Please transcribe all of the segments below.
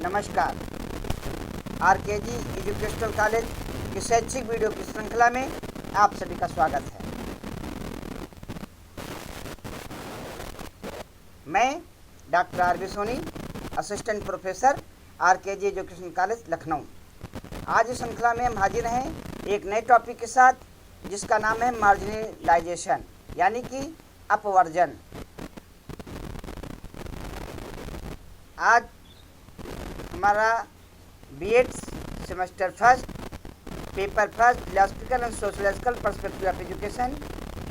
नमस्कार। RKG educational college की शैक्षिक वीडियो की श्रृंखला में आप सभी का स्वागत है। मैं doctor R B. Soni, assistant professor, RKG educational college Lucknow. आज इस श्रृंखला में हम हाजिर हैं एक नए टॉपिक के साथ, जिसका नाम है मार्जिनलाइजेशन, यानी कि अपवर्जन। आज हमारा BEd semester first, paper first, philosophical and sociological perspective of education,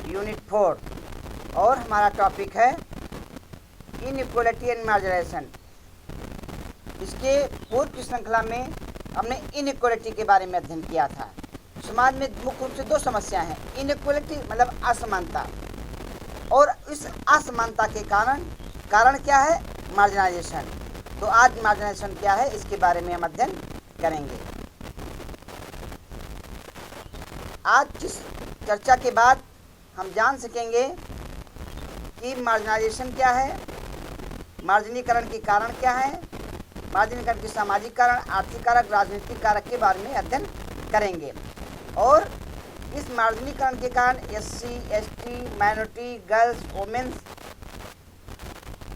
unit 4, और हमारा टॉपिक है इनइक्वालिटी एंड मार्जिनलाइजेशन। इसके पूर्व की श्रृंखला में हमने इनइक्वालिटी के बारे में अध्ययन किया था। समाज में मुख्य रूप से दो समस्या हैं, इनइक्वालिटी मतलब असमानता, और इस असमानता के कारण क्या है, मार्जिनलाइजेशन। तो आज मार्जिनलाइजेशन क्या है, इसके बारे में हम अध्ययन करेंगे। आज इस चर्चा के बाद हम जान सकेंगे कि मार्जिनलाइजेशन क्या है, मार्जिनीकरण के कारण क्या है, मार्जिनीकरण के सामाजिक कारण, आर्थिक कारक, राजनीतिक कारक के बारे में अध्ययन करेंगे। और इस मार्जिनीकरण के कारण SC, ST, minority, girls, womens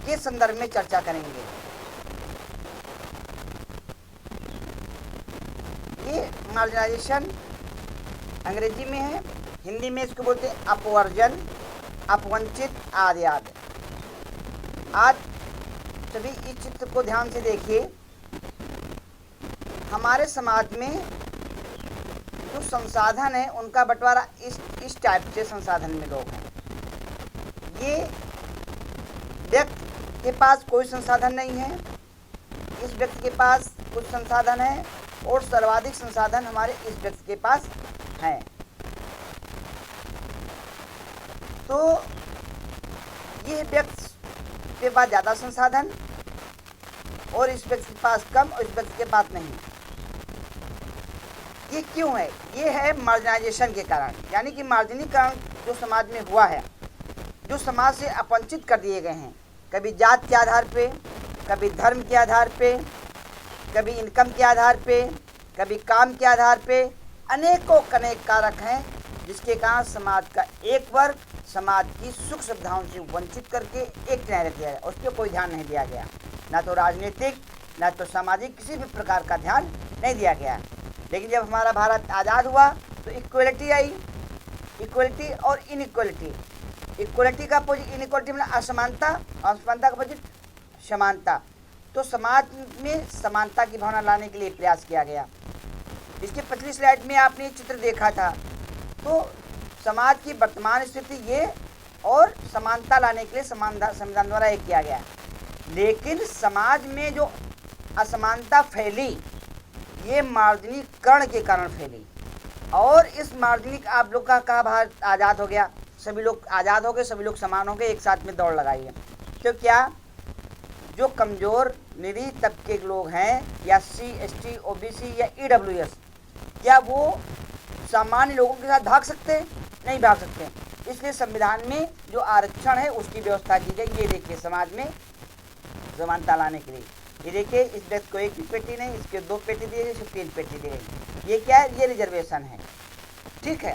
के संदर्भ में चर्चा करेंगे। ये मार्जिनलाइजेशन अंग्रेजी में है, हिंदी में इसको बोलते हैं अपवर्जन, अपवंचित आदि आदि। आज सभी इस चित्र को ध्यान से देखिए। हमारे समाज में जो संसाधन है उनका बंटवारा इस टाइप से संसाधन में लोग हैं। ये व्यक्ति के पास कोई संसाधन नहीं है, इस व्यक्ति के पास कुछ संसाधन है, और सर्वाधिक संसाधन हमारे इस व्यक्ति के पास हैं। तो यह व्यक्ति के पास ज़्यादा संसाधन और इस व्यक्ति के पास कम और इस व्यक्ति के पास नहीं। ये क्यों है? ये है मार्जिनाइजेशन के कारण, यानी कि मार्जिनीकरण जो समाज में हुआ है, जो समाज से अपवंचित कर दिए गए हैं, कभी जात के आधार पे, कभी धर्म के आधार पे, कभी इनकम के आधार पे, कभी काम के आधार पे, अनेकों कारक हैं, जिसके कारण समाज का एक वर्ग समाज की सुख सुविधाओं से वंचित करके एक किनारे रख दिया गया, उस पर कोई ध्यान नहीं दिया गया। ना तो राजनीतिक, ना तो सामाजिक, किसी भी प्रकार का ध्यान नहीं दिया गया। लेकिन जब हमारा भारत आज़ाद हुआ तो इक्वलिटी आई, इक्वलिटी और इनइक्वलिटी। इक्वलिटी का अपोजिट इनइक्वलिटी मतलब असमानता, असमानता का अपोजिट समानता। तो समाज में समानता की भावना लाने के लिए प्रयास किया गया। इसके पिछली स्लाइड में आपने ये चित्र देखा था। तो समाज की वर्तमान स्थिति ये, और समानता लाने के लिए संविधान द्वारा ये किया गया। लेकिन समाज में जो असमानता फैली, ये मार्जिनीकरण के कारण फैली। और इस मार्जिनी आप लोग का कहा भारत आज़ाद हो गया, सभी लोग आज़ाद हो गए, सभी लोग समान हो गए, एक साथ में दौड़ लगाई है। तो क्या जो कमज़ोर निरीह तबके के लोग हैं, या SC, ST, OBC या EWS, क्या वो सामान्य लोगों के साथ भाग सकते हैं? नहीं भाग सकते। इसलिए संविधान में जो आरक्षण है उसकी व्यवस्था की गई। ये देखिए, समाज में समानता लाने के लिए ये देखिए, इस व्यक्ति को एक भी पेटी नहीं, इसके 2 पेटी दी गई, इसको 3 पेटी दी गई। ये क्या है? ये रिजर्वेशन है। ठीक है।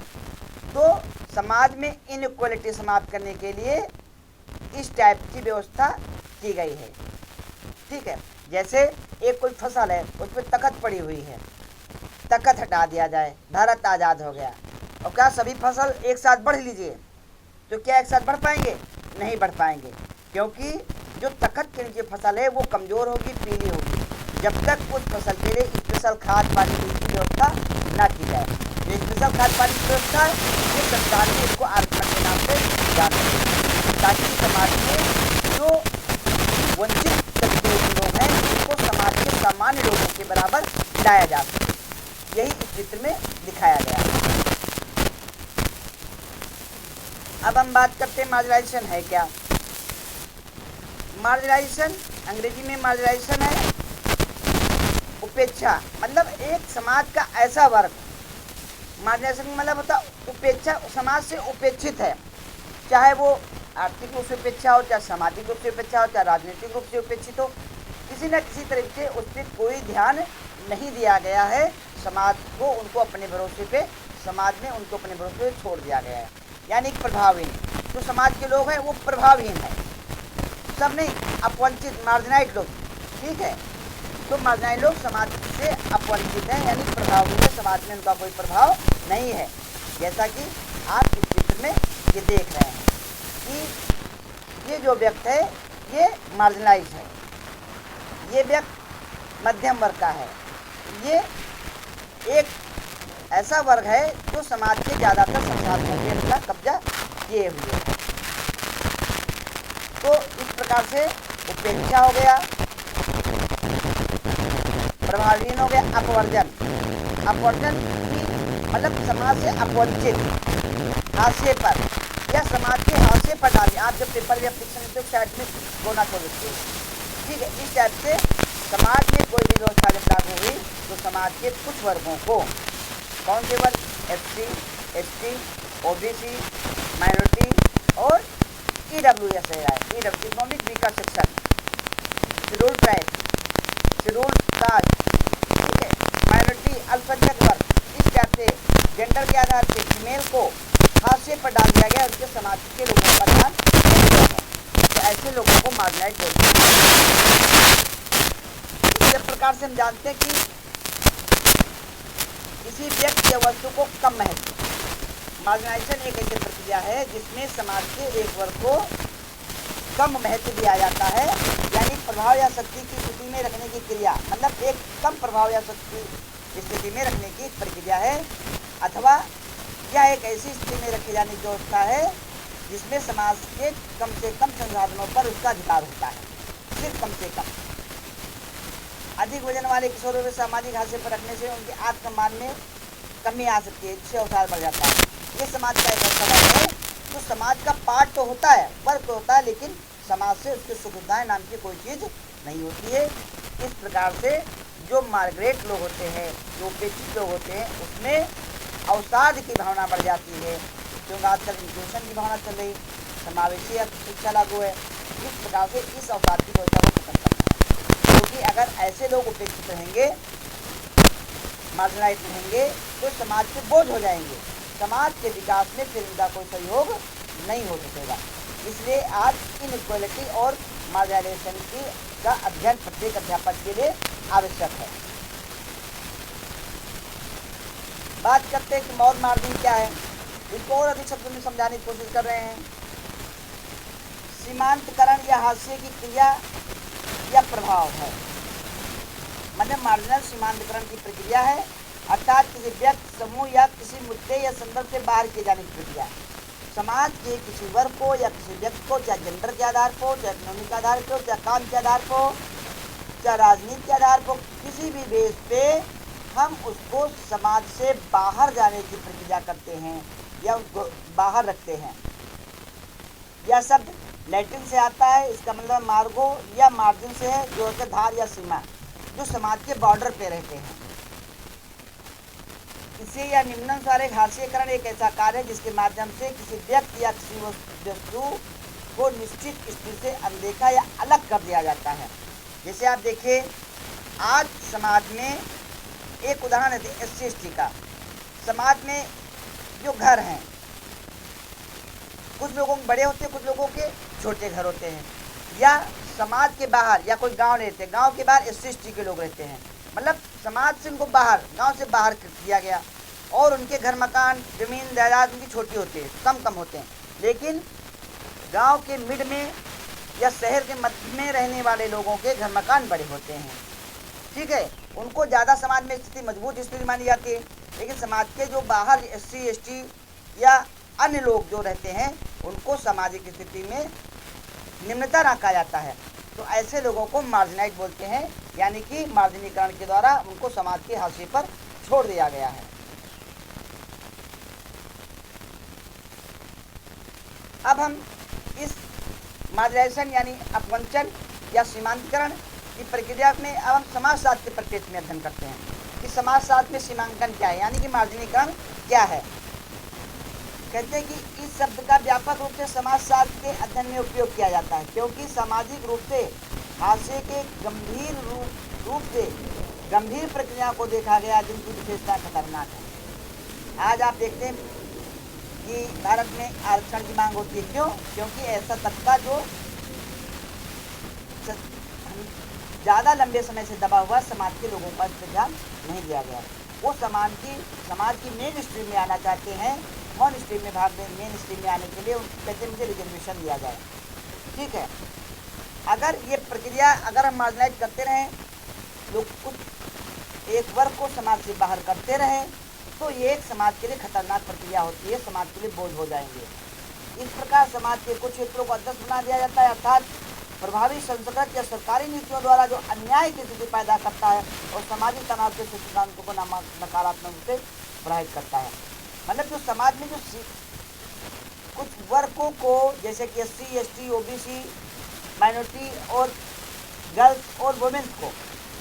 तो समाज में इनइक्वालिटी समाप्त करने के लिए इस टाइप की व्यवस्था की गई है। ठीक है। जैसे एक कोई फसल है, उस पर तख्त पड़ी हुई है, तख्त हटा दिया जाए, भारत आज़ाद हो गया। और क्या सभी फसल एक साथ बढ़ लीजिए, तो क्या एक साथ बढ़ पाएंगे? नहीं बढ़ पाएंगे, क्योंकि जो तख्त के नीचे फसल है वो कमज़ोर होगी, पीली होगी, जब तक उस फसल के लिए स्पेशल खाद पानी की व्यवस्था ना की जाए। जो स्पेशल खाद पानी की व्यवस्था है, ये सरकार ने इसको आरक्षण के नाम से जान दी, ताकि समाज में जो वंचित लोग हैं उनको समाज के सामान्य लोगों के बराबर लाया जा सके। यही इस चित्र में दिखाया गया। अब हम बात करते हैं मार्जिनलाइजेशन है क्या। मार्जिनलाइजेशन, अंग्रेजी में मार्जिनलाइजेशन है उपेक्षा, मतलब एक समाज का ऐसा वर्ग। मार्जिनलाइजेशन मतलब होता उपेक्षा, समाज से उपेक्षित है, चाहे वो आर्थिक रूप से उपेक्षा हो, चाहे सामाजिक रूप से उपेक्षा हो, चाहे राजनीतिक रूप से उपेक्षित हो, किसी न किसी तरीके से उस पर कोई ध्यान नहीं दिया गया है। समाज को उनको अपने भरोसे पे, समाज में उनको अपने भरोसे पे छोड़ दिया गया है, यानी प्रभावहीन। जो समाज के लोग हैं वो प्रभावहीन है, सब नहीं, अपवंचित मार्जिनाइज लोग, ठीक है। तो मार्जिनाइज लोग समाज से अपवंचित हैं, यानी प्रभावहीन है, समाज में उनका कोई प्रभाव नहीं है। जैसा कि आप इस चित्र में ये देख रहे हैं कि ये जो व्यक्ति है ये मार्जिनाइज है, ये व्यक्ति मध्यम वर्ग का है, ये एक ऐसा वर्ग है जो समाज के ज़्यादातर संसाधनों पे अपना कब्जा किए हुए है। तो इस प्रकार से उपेक्षा हो गया, प्रभावहीन हो गया, अपवर्जन। अपवर्जन मतलब समाज से अपवंचित, हाशिए पर या समाज के हाशिए पर डालिए। आप जब पेपर या फिक्शन लिखते हो साइड में बोलना छोड़ देते हो, ठीक है। इस टाइप से समाज में कोई भी व्यवस्था जब लागू हुई तो समाज के कुछ वर्गों को, कौन से वर्ग, SC, ST, OBC, माइनॉरिटी और EWS है, economic weaker section, schedule tribe, schedule caste, ठीक है, माइनॉरिटी, अल्पसंख्यक वर्ग, इस टाइप से जेंडर के आधार पर फीमेल को हाशिए पर डाल दिया गया, उसके समाज के लोगों का ध्यान नहीं दिया है। तो ऐसे लोगों को मार्जिनाइज बोलते हैं। इस प्रकार से हम जानते हैं कि किसी व्यक्ति या वस्तु को कम महत्व, मार्जिनाइजेशन एक ऐसी प्रक्रिया है जिसमें समाज के एक वर्ग को कम महत्व दिया जाता है, यानी प्रभाव या शक्ति की स्थिति में रखने की क्रिया, मतलब एक कम प्रभाव या शक्ति स्थिति में रखने की प्रक्रिया है, अथवा यह एक ऐसी स्थिति में रखे जाने की व्यवस्था है जिसमें समाज के कम से कम संसाधनों पर उसका अधिकार होता है, सिर्फ कम से कम। अधिक वजन वाले किशोरों को सामाजिक हाशिए पर रखने से उनके आत्मसम्मान में कमी आ सकती है, इससे अवसाद बढ़ जाता है। ये समाज का एक ऐसा वर्ग है जो समाज का पार्ट तो होता है, वर्ग तो होता है, लेकिन समाज से उसकी सुविधाएं नाम की कोई चीज़ नहीं होती है। इस प्रकार से जो मार्ग्रेट लोग होते हैं, जो उपेक्षित लोग होते हैं, उसमें अवसाद की भावना बढ़ जाती है, क्योंकि आजकल इंक्लूजन की भावना चल रही, समावेशी शिक्षा लागू है। इस प्रकार से इस अवसाद की व्यवस्था को खत्म करना है, क्योंकि अगर ऐसे लोग उपेक्षित रहेंगे, मार्जिनाइज रहेंगे, तो समाज पे बोझ हो जाएंगे, समाज के विकास में फिर इनका कोई सहयोग नहीं हो सकेगा। इसलिए आज इनइक्वालिटी और मार्जिनाइजेशन की का अध्ययन प्रत्येक अध्यापक के लिए आवश्यक है। बात करते हैं कि मौत मार्जिन क्या है, इसको और अधिक शब्दों में समझाने की कोशिश कर रहे हैं। सीमांतकरण या हाशिए की क्रिया या प्रभाव है, मतलब मार्जिनल सीमांतकरण की प्रक्रिया है, अर्थात किसी व्यक्ति, समूह या किसी मुद्दे या संदर्भ से बाहर किए जाने की प्रक्रिया है। समाज के किसी वर्ग को या किसी व्यक्ति को, चाहे जेंडर के आधार पर, चाहे इकोनॉमिक के आधार पर, चाहे काम के आधार पर, चाहे राजनीति के आधार पर, किसी भी बेस पे हम उसको समाज से बाहर जाने की प्रक्रिया करते हैं या उसको बाहर रखते हैं। यह शब्द लैटिन से आता है, इसका मतलब मार्गो या मार्जिन से है, जो होता है धार या सीमा, जो समाज के बॉर्डर पे रहते हैं। इसे या निम्नानुसार एक हाशिएकरण एक ऐसा कार्य है जिसके माध्यम से किसी व्यक्ति या किसी वस्तु को निश्चित स्थिति से अनदेखा या अलग कर दिया जाता है। जैसे आप देखिए, आज समाज में एक उदाहरण है SC ST का। समाज में जो घर हैं, कुछ लोगों के बड़े होते हैं, कुछ लोगों के छोटे घर होते हैं, या समाज के बाहर या कोई गांव रहते हैं, गांव के बाहर SC ST के लोग रहते हैं, मतलब समाज से उनको बाहर, गांव से बाहर कर दिया गया, और उनके घर मकान ज़मीन जायदाद उनकी छोटी होती है, कम होते हैं। लेकिन गांव के मिड में या शहर के मध्य में रहने वाले लोगों के घर मकान बड़े होते हैं, ठीक है, उनको ज़्यादा समाज में स्थिति मजबूत स्थिति मानी जाती है। लेकिन समाज के जो बाहर SC ST या अन्य लोग जो रहते हैं, उनको सामाजिक स्थिति में निम्नता रखा जाता है। तो ऐसे लोगों को मार्जिनाइज बोलते हैं, यानी कि मार्जिनीकरण के द्वारा उनको समाज के हाशिए पर छोड़ दिया गया है। अब हम इस मार्जिनाइजेशन यानी अपवंचन या सीमांतकरण की प्रक्रिया में अब हम समाजशास्त्र के परिप्रेक्ष्य में अध्ययन करते हैं कि समाजशास्त्र में सीमांकन क्या है, यानी कि मार्जिनीकरण क्या है। कहते हैं कि इस शब्द का व्यापक रूप से समाजशास्त्र के अध्ययन में उपयोग किया जाता है, क्योंकि सामाजिक रूप से हास्य के रूप से गंभीर प्रक्रिया को देखा गया जिनकी विशेषता खतरनाक है। आज आप देखते हैं कि भारत में आरक्षण की मांग होती है, क्यों? क्योंकि ऐसा तबका जो ज़्यादा लंबे समय से दबा हुआ समाज के लोगों पर ध्यान नहीं दिया गया, वो समाज की मेन स्ट्रीम में आना चाहते हैं। मेन स्ट्रीम में आने के लिए कहते हैं मुझे रिजर्वेशन दिया जाए। ठीक है, अगर ये प्रक्रिया अगर हम मार्जिनाइज करते रहें, लोग कुछ एक वर्ग को समाज से बाहर करते रहें, तो ये एक समाज के लिए खतरनाक प्रक्रिया होती है, समाज के लिए बोझ हो जाएंगे। इस प्रकार समाज के कुछ क्षेत्रों को अध्यक्ष बना दिया जाता है, अर्थात प्रभावी संस्कृत या सरकारी नीतियों द्वारा जो अन्याय की स्थिति पैदा करता है और सामाजिक तनाव के सिद्धांतों को नकारात्मक रूप से प्रभावित करता है। मतलब जो समाज में जो कुछ वर्गों को जैसे कि SC, ST, OBC, माइनॉरिटी और गर्ल्स और वुमेन्स को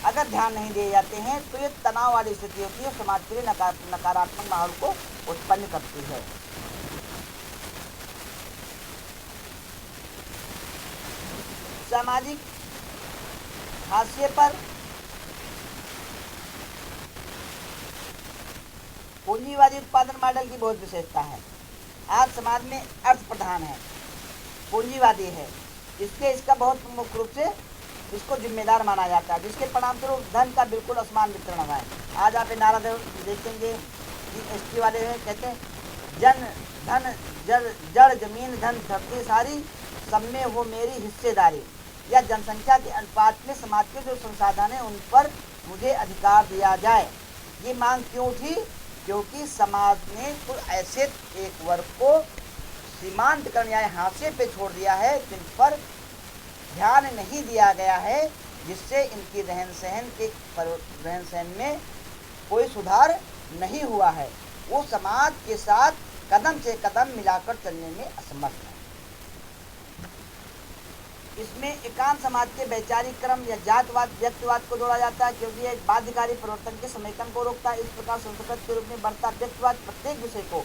अगर ध्यान नहीं दिए जाते हैं तो ये तनाव वाली स्थिति होती है, समाज के लिए नकारात्मक माहौल को उत्पन्न करती है। सामाजिक हाशिए पर पूंजीवादी उत्पादन मॉडल की बहुत विशेषता है। आज समाज में अर्थ प्रधान है, पूंजीवादी है, इसका बहुत मुख्य रूप से इसको जिम्मेदार माना जाता है, जिसके परिणामस्वरूप धन का बिल्कुल असमान वितरण हुआ है। आज आप नारा देखेंगे कि ST वाले कहते हैं जन धन जड़ जमीन धन धरती सारी सब में हो मेरी हिस्सेदारी, या जनसंख्या के अनुपात में समाज के जो संसाधन हैं उन पर मुझे अधिकार दिया जाए। ये मांग क्यों उठी? क्योंकि समाज ने कुछ ऐसे एक वर्ग को सीमांतकरण या हाशिए पे छोड़ दिया है जिन पर ध्यान नहीं दिया गया है, जिससे इनकी रहन सहन में कोई सुधार नहीं हुआ है। वो समाज के साथ कदम से कदम मिलाकर चलने में असमर्थ है। इसमें एकांत समाज के वैचारिक क्रम या जातवाद व्यक्तिवाद को जोड़ा जाता है, क्योंकि यह बाध्यकारी परिवर्तन के समेकन को रोकता है। इस प्रकार संस्कृत के रूप में बढ़ता व्यक्तिवाद प्रत्येक विषय को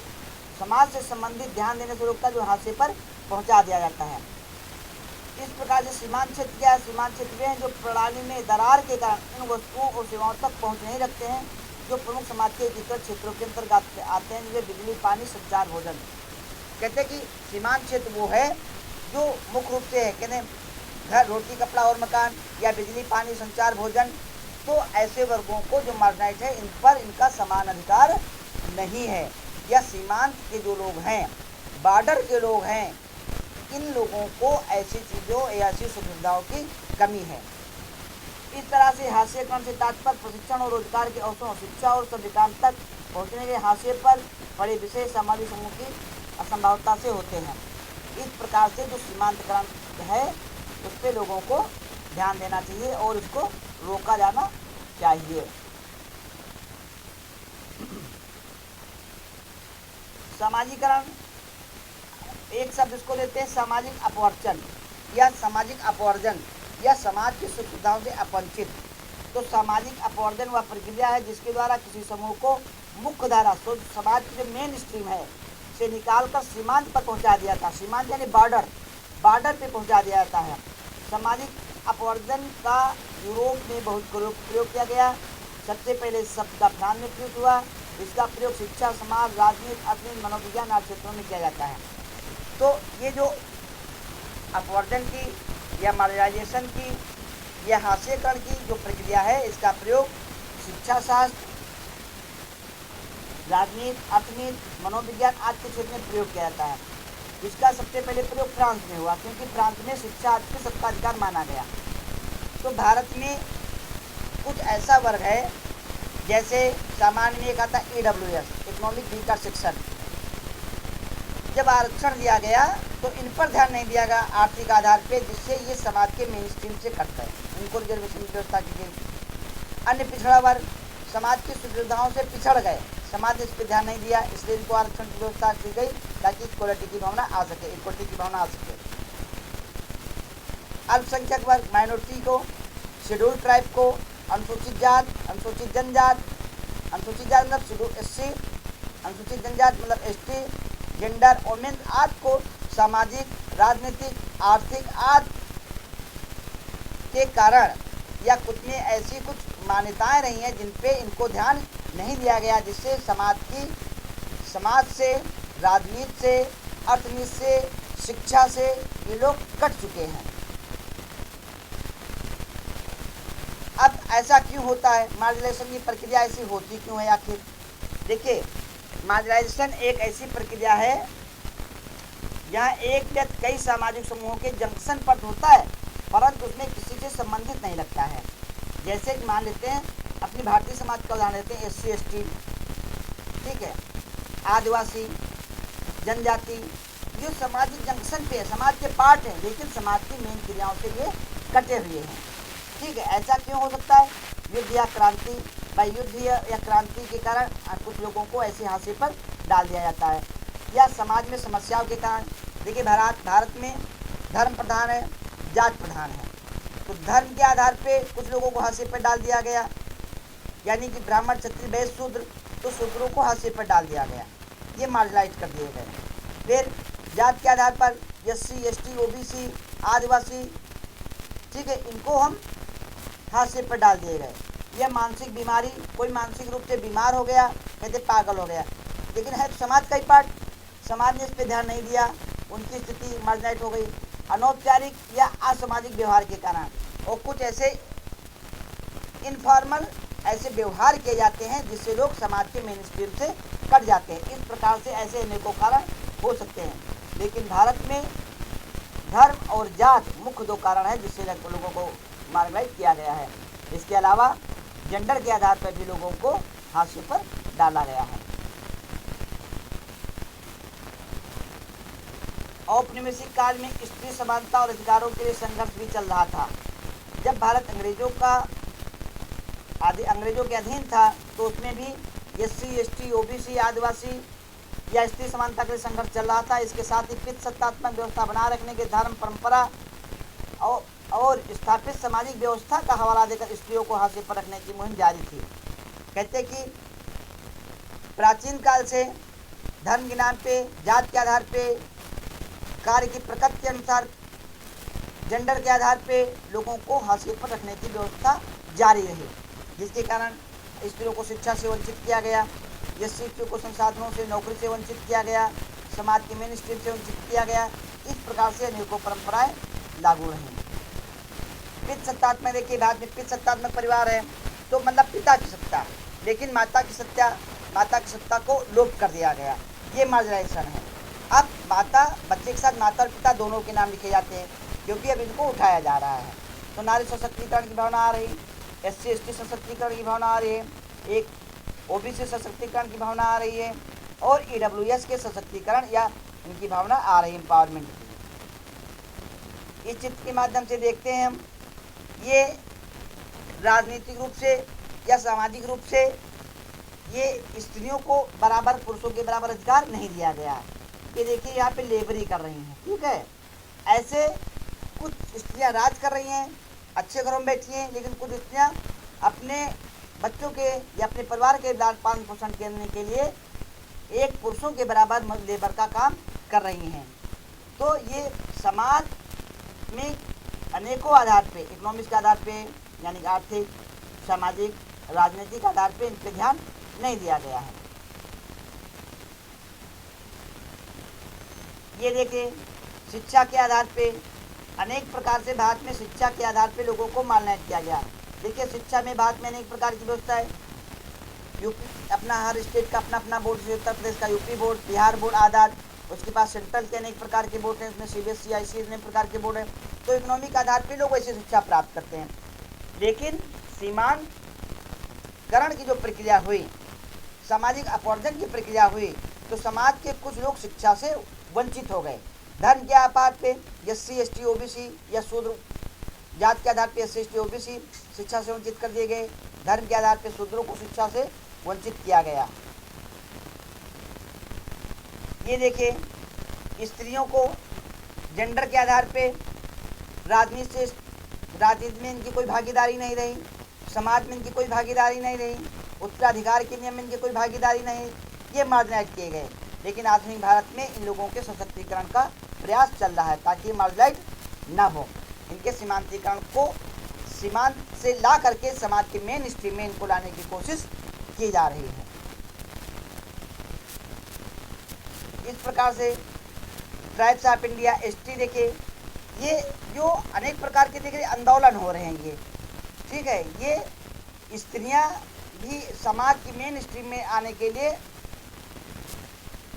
समाज से संबंधित ध्यान देने से रोकता है, जो हाशिए पर पहुंचा दिया जाता है। इस प्रकार से सीमांत क्षेत्र क्या है? सीमांत क्षेत्र वे हैं जो प्रणाली में दरार के कारण इन वस्तुओं और सेवाओं तक पहुँच नहीं रखते हैं जो प्रमुख समाज के एकीकृत क्षेत्रों के अंतर्गत आते हैं, जैसे बिजली, पानी, संचार, भोजन। कहते हैं कि सीमांत क्षेत्र वो है जो मुख्य रूप से है, कहते हैं घर, रोटी, कपड़ा और मकान, या बिजली, पानी, संचार, भोजन। तो ऐसे वर्गों को जो मार्जिनाइज्ड है इन पर इनका समान अधिकार नहीं है, या सीमांत के जो लोग हैं, बॉर्डर के लोग हैं, इन लोगों को ऐसी चीज़ों या ऐसी सुविधाओं की कमी है। इस तरह से हाशिए क्रम से तात्पर्य प्रशिक्षण और रोजगार के अवसरों, शिक्षा और संविधान तक पहुँचने के हाशिए पर पड़े विशेष सामाजिक समूह की असंभवता से होते हैं। इस प्रकार से जो सीमांतकरण है उस पर लोगों को ध्यान देना चाहिए और इसको रोका जाना चाहिए। सामाजिकरण एक शब्द इसको देते हैं सामाजिक अपवर्जन या सामाजिक अपवर्जन, या समाज की सुख सुविधाओं से अपवंचित। तो सामाजिक अपवर्जन वह प्रक्रिया है जिसके द्वारा किसी समूह को मुख्य धारा समाज की जो मेन स्ट्रीम है से निकालकर सीमांत पर पहुंचा दिया था। सीमांत यानी बॉर्डर पे पहुंचा दिया जाता है। सामाजिक अपवर्जन का यूरोप में बहुत प्रयोग किया गया। सबसे पहले इस शब्द का फ्रांस में प्रयोग हुआ। इसका प्रयोग शिक्षा, समाज, राजनीति, अध्ययन, मनोविज्ञान आदि क्षेत्रों में किया जाता है। तो ये जो अपवर्जन की या मार्जिनाइजेशन की या हाशिएकरण की जो प्रक्रिया है, इसका प्रयोग शिक्षा शास्त्र, राजनीति, अर्थनीति, मनोविज्ञान आदि के क्षेत्र में प्रयोग किया जाता है। इसका सबसे पहले प्रयोग फ्रांस में हुआ, क्योंकि फ्रांस में शिक्षा आदि सबका अधिकार माना गया। तो भारत में कुछ ऐसा वर्ग है, जैसे सामान्य में एक आता है EWS, इकोनॉमिक वीकर सेक्शन। जब आरक्षण दिया गया तो इन पर ध्यान नहीं दिया गया आर्थिक आधार पे, जिससे ये समाज के मेन स्ट्रीम से कट गए, उनको रिजर्वेशन की व्यवस्था की गई। अन्य पिछड़ा वर्ग समाज की सुविधाओं से पिछड़ गए, समाज ने इस पर ध्यान नहीं दिया, इसलिए इनको आरक्षण की व्यवस्था की गई ताकि इक्वलिटी की भावना आ सके, इक्वलिटी की भावना आ सके। अल्पसंख्यक वर्ग, माइनॉरिटी को, शेड्यूल ट्राइब को, अनुसूचित जात, अनुसूचित जनजात, अनुसूचित जात मतलब शेड्यूल SC, अनुसूचित जनजात मतलब ST, जेंडर, वोमेन आदि को सामाजिक, राजनीतिक, आर्थिक आदि के कारण या कुछ में ऐसी कुछ मान्यताएं रही हैं जिन पे इनको ध्यान नहीं दिया गया, जिससे समाज से, राजनीति से, अर्थनीति से, शिक्षा से ये लोग कट चुके हैं। अब ऐसा क्यों होता है? मार्जिनाइजेशन की प्रक्रिया ऐसी होती क्यों है आखिर? देखिए, मार्जिनाइजेशन एक ऐसी प्रक्रिया है यहाँ एक या कई सामाजिक समूहों के जंक्शन पर होता है, परंतु उसमें किसी से संबंधित नहीं लगता है। जैसे कि मान लेते हैं, अपनी भारतीय समाज का उदाहरण लेते हैं, SC ST, ठीक है, आदिवासी, जनजाति, जो सामाजिक जंक्शन पे है, समाज के पार्ट हैं, लेकिन समाज की मेन क्रियाओं से ये कटे हुए हैं। ठीक है, ऐसा क्यों हो सकता है? युद्ध या क्रांति, भाई युद्ध या क्रांति के कारण कुछ लोगों को ऐसे हाशिए पर डाल दिया जाता है, या समाज में समस्याओं के कारण। देखिए, भारत में धर्म प्रधान है, जात प्रधान है, तो धर्म के आधार पे कुछ लोगों को हाशिए पर डाल दिया गया, यानी कि ब्राह्मण, क्षत्रिय, वैश्य, शूद्र, तो शूद्रों को हाशिए पर डाल दिया गया, ये मार्जिनाइज कर दिए गए। फिर जात के आधार पर SC ST OBC आदिवासी, ठीक है, इनको हम हाशिए पर डाल दिए गए। यह मानसिक बीमारी, कोई मानसिक रूप से बीमार हो गया, कहते पागल हो गया, लेकिन है तो समाज का ही पार्ट, समाज ने इस पर ध्यान नहीं दिया, उनकी स्थिति मार्जिनाइज हो गई अनौपचारिक या असामाजिक व्यवहार के कारण। और कुछ ऐसे इनफॉर्मल ऐसे व्यवहार किए जाते हैं जिससे लोग समाज के मेन स्ट्रीम से कट जाते हैं। इस प्रकार से ऐसे अनेकों कारण हो सकते हैं, लेकिन भारत में धर्म और जात मुख्य दो कारण हैं जिससे लोगों को मार्जिनाइज किया गया है। इसके अलावा जेंडर के आधार पर भी लोगों को हाशिए पर डाला गया है। औपनिवेशिक काल में स्त्री समानता और अधिकारों के लिए संघर्ष भी चल रहा था। जब भारत अंग्रेजों के अधीन था, तो उसमें भी SC ST OBC आदिवासी या स्त्री समानता के लिए संघर्ष चल रहा था। इसके साथ ही पितृसत्तात्मक व्यवस्था बनाए रखने के धर्म, परंपरा और स्थापित सामाजिक व्यवस्था का हवाला देकर स्त्रियों को हाशिए पर रखने की मुहिम जारी थी। कहते कि प्राचीन काल से धर्म के नाम पे, जात के आधार पे, कार्य की प्रकृति के अनुसार, जेंडर के आधार पे लोगों को हाशिए पर रखने की व्यवस्था जारी रही, जिसके कारण स्त्रियों को शिक्षा से वंचित किया गया, स्त्रियों को संसाधनों से, नौकरी से वंचित किया गया, समाज के मेन स्ट्रीम से वंचित किया गया। इस प्रकार से अनेकों परंपराएं लागू रहीं। पितृसत्तात्मक, देखिए भारत में पितृसत्तात्मक परिवार है, तो मतलब पिता की सत्ता, लेकिन माता की सत्ता को लोप कर दिया गया, ये मार्जिनाइजेशन है। अब बच्चे के साथ माता और पिता दोनों के नाम लिखे जाते हैं, क्योंकि अब इनको उठाया जा रहा है। तो नारी सशक्तिकरण की भावना आ रही, SC ST सशक्तिकरण की भावना आ रही है, एक OBC सशक्तिकरण की भावना आ रही है, और EWS के सशक्तिकरण या इनकी भावना आ रही, एम्पावरमेंट की। इस चित्र के माध्यम से देखते हैं हम, ये राजनीतिक रूप से या सामाजिक रूप से ये स्त्रियों को बराबर, पुरुषों के बराबर अधिकार नहीं दिया गया है। ये देखिए, यहाँ पे लेबरी कर रही हैं, ठीक है, ऐसे कुछ स्त्रियाँ राज कर रही हैं, अच्छे घरों में बैठी हैं, लेकिन कुछ स्त्रियाँ अपने बच्चों के या अपने परिवार के पालन पोषण करने के लिए एक पुरुषों के बराबर लेबर का काम कर रही हैं। तो ये समाज में अनेकों आधार पे, इकोनॉमिक्स के आधार पे, यानी आर्थिक, सामाजिक, राजनीतिक आधार पे इन पर ध्यान नहीं दिया गया है। ये देखिए, शिक्षा के आधार पे अनेक प्रकार से भारत में शिक्षा के आधार पे लोगों को मार्जिनाइज किया गया। देखिए, शिक्षा में भारत में अनेक प्रकार की व्यवस्था है। यूपी अपना, हर स्टेट का अपना अपना बोर्ड, उत्तर प्रदेश का यूपी बोर्ड, बिहार बोर्ड आधार, उसके पास सेंट्रल के अनेक प्रकार के बोर्ड हैं, उसमें CBSE ICSE अनेक प्रकार के बोर्ड हैं। तो इकोनॉमी के आधार पे लोग ऐसी शिक्षा प्राप्त करते हैं, लेकिन सीमांकरण की जो प्रक्रिया हुई, सामाजिक अपवर्जन की प्रक्रिया हुई, तो समाज के कुछ लोग शिक्षा से वंचित हो गए। धर्म के आधार पे SC ST OBC या शूद्र, जात के आधार पे SC ST OBC शिक्षा से वंचित कर दिए गए, धर्म के आधार पे शूद्रों को शिक्षा से वंचित किया गया। ये देखिए, स्त्रियों को जेंडर के आधार पे राजनीति में इनकी कोई भागीदारी नहीं रही, समाज में इनकी कोई भागीदारी नहीं रही, उत्तराधिकार के नियम में इनकी कोई भागीदारी नहीं, ये मार्जिनाइज किए गए। लेकिन आधुनिक भारत में इन लोगों के सशक्तिकरण का प्रयास चल रहा है ताकि मार्जिनाइज न हो, इनके सीमांतीकरण को सीमांत से ला करके समाज के मेन स्ट्रीम में इनको लाने की कोशिश की जा रही है। इस प्रकार से ट्राइब्स ऑफ इंडिया, एसटी, देखिए ये जो अनेक प्रकार के देखिए आंदोलन हो रहे हैं, ये ठीक है, ये स्त्रियां भी समाज की मेन स्ट्रीम में आने के लिए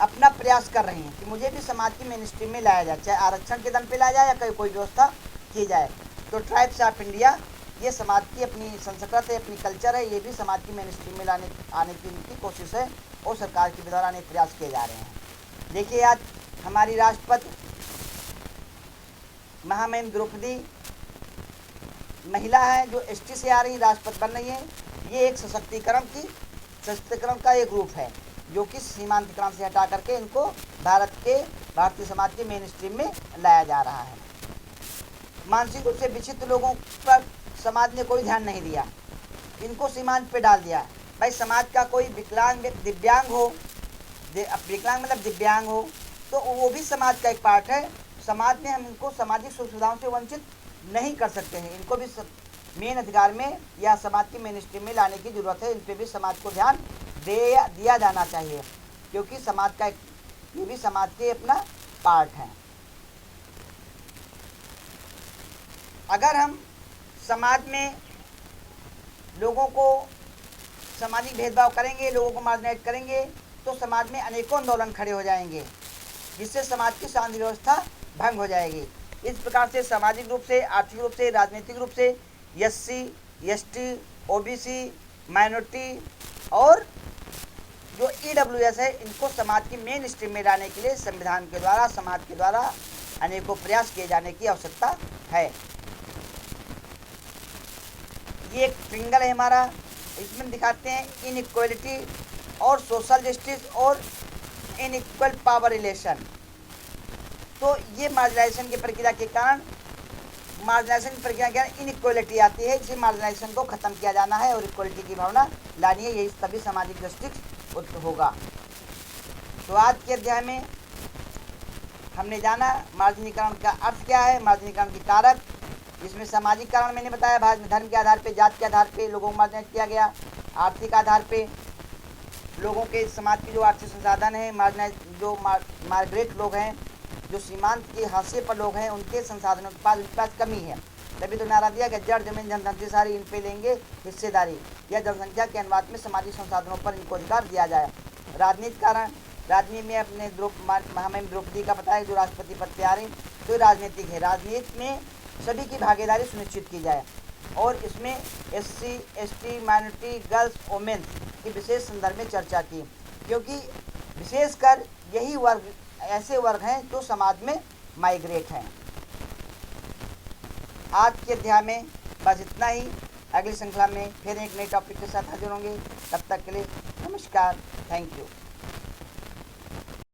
अपना प्रयास कर रही हैं कि मुझे भी समाज की मेन स्ट्रीम में लाया जाए, चाहे आरक्षण के दम पे लाया जाए या कोई व्यवस्था की जाए। तो ट्राइब्स ऑफ इंडिया ये समाज की अपनी संस्कृति है, अपनी कल्चर है, ये भी समाज की मेन स्ट्रीम में आने की इनकी कोशिश है और सरकार के द्वारा अनेक प्रयास किए जा रहे हैं। देखिए आज हमारी राष्ट्रपति महामहिम द्रौपदी महिला है जो एसटी से आ रही राष्ट्रपति बन रही है। ये एक सशक्तिकरण का एक रूप है जो कि सीमांतकरण से हटा करके इनको भारतीय समाज के मेन स्ट्रीम में लाया जा रहा है। मानसिक रूप से विक्षिप्त लोगों पर समाज ने कोई ध्यान नहीं दिया, इनको सीमांत पे डाल दिया। भाई समाज का कोई विकलांग दिव्यांग हो, विकलांग मतलब दिव्यांग हो, तो वो भी समाज का एक पार्ट है। समाज में हम इनको सामाजिक सुख सुविधाओं से वंचित नहीं कर सकते हैं, इनको भी मेन अधिकार में या समाज की मेन स्ट्रीम में लाने की जरूरत है। इन पर भी समाज को ध्यान दिया जाना चाहिए क्योंकि समाज का ये भी समाज के अपना पार्ट है। अगर हम समाज में लोगों को सामाजिक भेदभाव करेंगे, लोगों को मार्जिनाइज करेंगे, तो समाज में अनेकों आंदोलन खड़े हो जाएंगे जिससे समाज की शांति व्यवस्था भंग हो जाएगी। इस प्रकार से सामाजिक रूप से, आर्थिक रूप से, राजनीतिक रूप से एससी, एसटी, ओबीसी, माइनॉरिटी और जो ईडब्ल्यूएस है, इनको समाज की मेन स्ट्रीम में लाने के लिए संविधान के द्वारा, समाज के द्वारा अनेकों प्रयास किए जाने की आवश्यकता है। ये एक ट्रिंगल है हमारा, इसमें दिखाते हैं इनइक्वालिटी और सोशल जस्टिस और इनइक्वल पावर रिलेशन। तो ये मार्जिनाइजेशन की प्रक्रिया के कारण इनइक्वालिटी आती है, इसी मार्जिनाइजेशन को खत्म किया जाना है और इक्वालिटी की भावना लानी है, यही तभी सामाजिक जस्टिस उत्पन्न होगा। तो आज के अध्याय में हमने जाना मार्जिनीकरण का अर्थ क्या है, मार्जिनीकरण की कारक, इसमें सामाजिक कारण मैंने बताया, भारत में धर्म के आधार पे, जाति के आधार पे लोगों को मार्जिनाइज किया गया, आर्थिक आधार पे लोगों के समाज की जो आर्थिक संसाधन है, मार्जिनाइज जो माइग्रेट लोग हैं, जो सीमांत के हाशिए पर लोग हैं, उनके संसाधनों के पास उनके पास कमी है, तभी तो नारा दिया कि जड़ जमीन जनधन से सारी इन पे लेंगे हिस्सेदारी, या जनसंख्या के अनुपात में सामाजिक संसाधनों पर इनको अधिकार दिया जाए। राजनीतिक कारण, राजनीति में अपने महामहिम द्रौपदी का बताया जो राष्ट्रपति पद पे आ रही, तो राजनीतिक है, राजनीति में सभी की भागीदारी सुनिश्चित की जाए और इसमें SC, ST, minority, girls, women की विशेष संदर्भ में चर्चा की, क्योंकि विशेषकर यही वर्ग ऐसे वर्ग हैं जो समाज में माइग्रेट हैं। आज के अध्याय में बस इतना ही, अगली श्रृंखला में फिर एक नए टॉपिक के साथ हाजिर होंगे। तब तक के लिए नमस्कार, थैंक यू।